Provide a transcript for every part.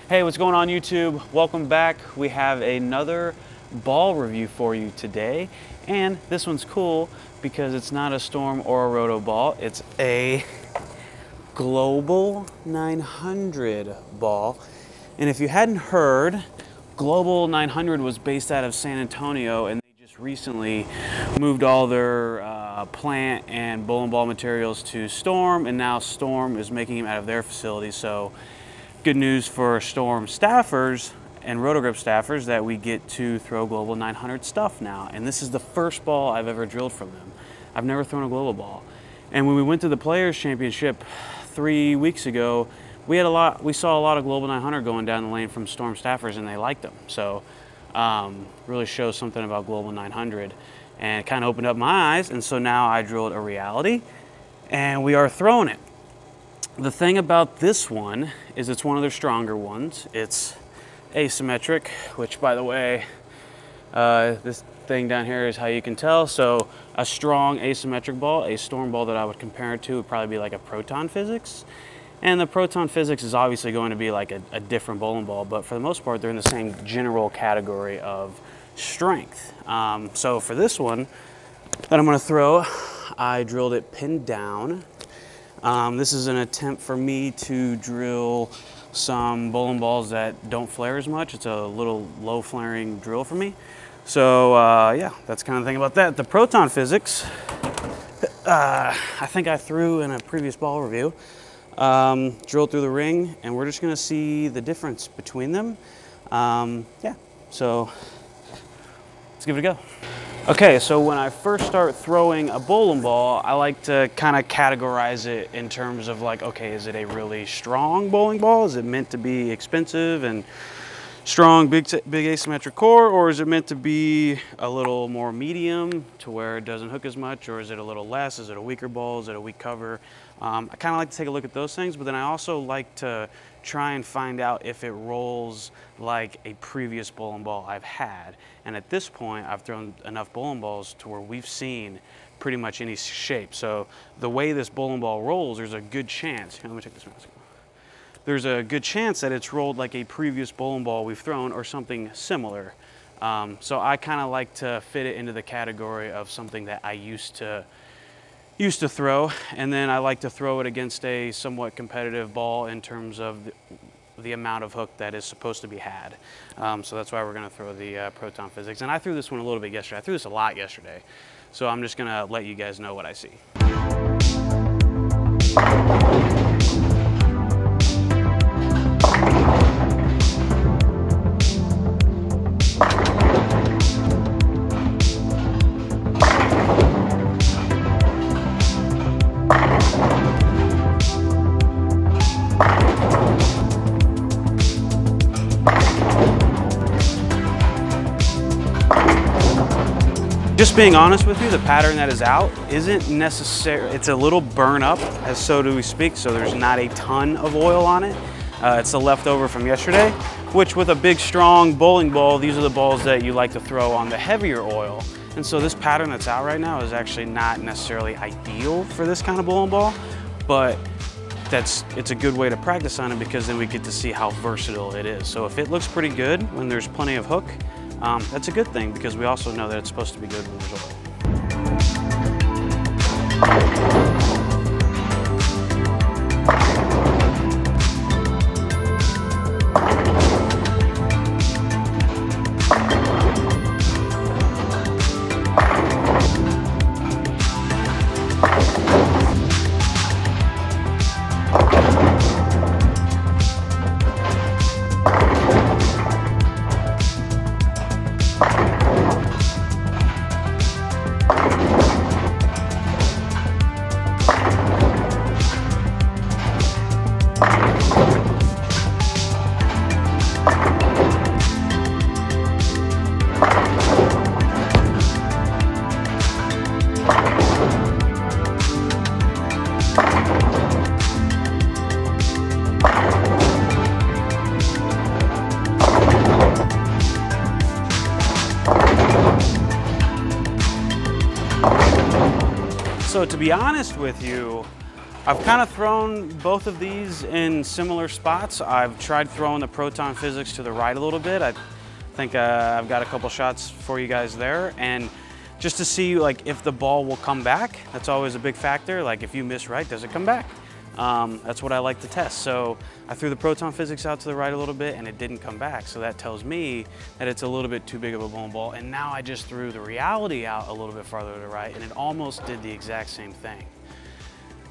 Hey, what's going on YouTube? Welcome back. We have another ball review for you today. And this one's cool because it's not a Storm or a Roto ball. It's a Global 900 ball. And if you hadn't heard, Global 900 was based out of San Antonio, and they just recently moved all their plant and bowling ball materials to Storm, and now Storm is making them out of their facility. So good news for Storm staffers and Rotogrip staffers that we get to throw Global 900 stuff now. And this is the first ball I've ever drilled from them. I've never thrown a Global ball. And when we went to the Players Championship 3 weeks ago, we saw a lot of Global 900 going down the lane from Storm staffers, and they liked them. So really shows something about Global 900, and it kind of opened up my eyes. And so now I drilled a reality, and we are throwing it. The thing about this one is it's one of their stronger ones. It's asymmetric, which, by the way, this thing down here is how you can tell. So a strong asymmetric ball, a Storm ball that I would compare it to would probably be like a Proton Physics. And the Proton Physics is obviously going to be like a different bowling ball, but for the most part, they're in the same general category of strength. So for this one that I'm gonna throw, I drilled it pinned down. This is an attempt for me to drill some bowling balls that don't flare as much. It's a little low flaring drill for me. So yeah, that's kind of the thing about that. The Proton Physics, I think I threw in a previous ball review, drilled through the ring, and we're just gonna see the difference between them. Yeah, so let's give it a go. Okay, so when I first start throwing a bowling ball, I like to kind of categorize it in terms of like, okay, is it a really strong bowling ball? Is it meant to be expensive and strong, big asymmetric core, or is it meant to be a little more medium to where it doesn't hook as much, or is it a little less? Is it a weaker ball? Is it a weak cover? I kind of like to take a look at those things, but then I also like to try and find out if it rolls like a previous bowling ball I've had. And at this point, I've thrown enough bowling balls to where we've seen pretty much any shape. So the way this bowling ball rolls, there's a good chance. Here, let me take this mask off. There's a good chance that it's rolled like a previous bowling ball we've thrown or something similar. So I kind of like to fit it into the category of something that I used to throw, and then I like to throw it against a somewhat competitive ball in terms of the amount of hook that is supposed to be had. So that's why we're gonna throw the Proton Physics. And I threw this one a little bit yesterday. I threw this a lot yesterday. So I'm just gonna let you guys know what I see. Just being honest with you, the pattern that is out isn't necessary. It's a little burn up, as so do we speak, so there's not a ton of oil on it. It's the leftover from yesterday, which with a big, strong bowling ball, these are the balls that you like to throw on the heavier oil. And so this pattern that's out right now is actually not necessarily ideal for this kind of bowling ball, but it's a good way to practice on it because then we get to see how versatile it is. So if it looks pretty good when there's plenty of hook, that's a good thing because we also know that it's supposed to be good when there's oil. So to be honest with you, I've kind of thrown both of these in similar spots. I've tried throwing the proton physics to the right a little bit. I think I've got a couple shots for you guys there, and just to see like if the ball will come back. That's always a big factor. Like if you miss right, does it come back? That's what I like to test. So I threw the proton physics out to the right a little bit and it didn't come back. So that tells me that it's a little bit too big of a bowling ball. And now I just threw the reality out a little bit farther to the right and it almost did the exact same thing.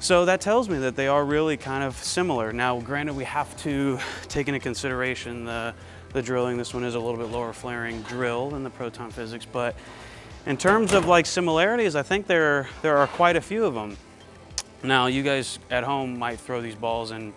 So that tells me that they are really kind of similar. Now, granted, we have to take into consideration the drilling. This one is a little bit lower flaring drill than the proton physics, but in terms of like similarities, I think there are quite a few of them. Now, you guys at home might throw these balls and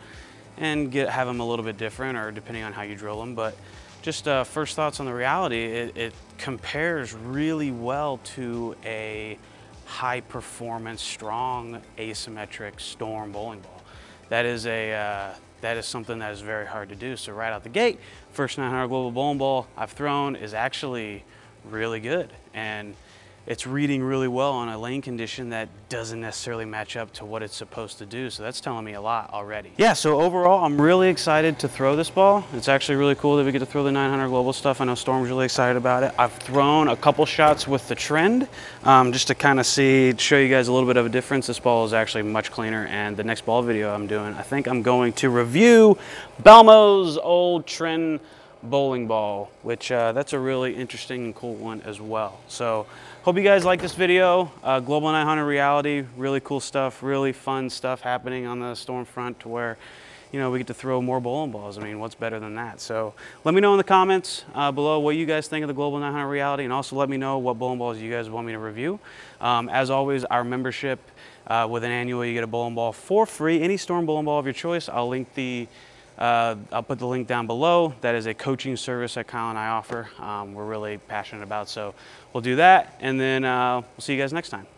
have them a little bit different, or depending on how you drill them, but just first thoughts on the reality, it compares really well to a high performance, strong, asymmetric storm bowling ball. That is something that is very hard to do. So right out the gate, first 900 global bowling ball I've thrown is actually really good, and it's reading really well on a lane condition that doesn't necessarily match up to what it's supposed to do. So that's telling me a lot already. Yeah, so overall, I'm really excited to throw this ball. It's actually really cool that we get to throw the 900 global stuff. I know Storm's really excited about it. I've thrown a couple shots with the trend just to kind of show you guys a little bit of a difference. This ball is actually much cleaner, and the next ball video I'm doing, I think I'm going to review Balmo's old trend bowling ball, which that's a really interesting and cool one as well. So hope you guys like this video. Global 900 reality, really cool stuff, really fun stuff happening on the Storm front to where, you know, we get to throw more bowling balls. I mean, what's better than that? So let me know in the comments below what you guys think of the Global 900 reality, and also let me know what bowling balls you guys want me to review. As always, our membership with an annual, you get a bowling ball for free, any Storm bowling ball of your choice. I'll put the link down below. That is a coaching service that Kyle and I offer. We're really passionate about, so we'll do that, and then we'll see you guys next time.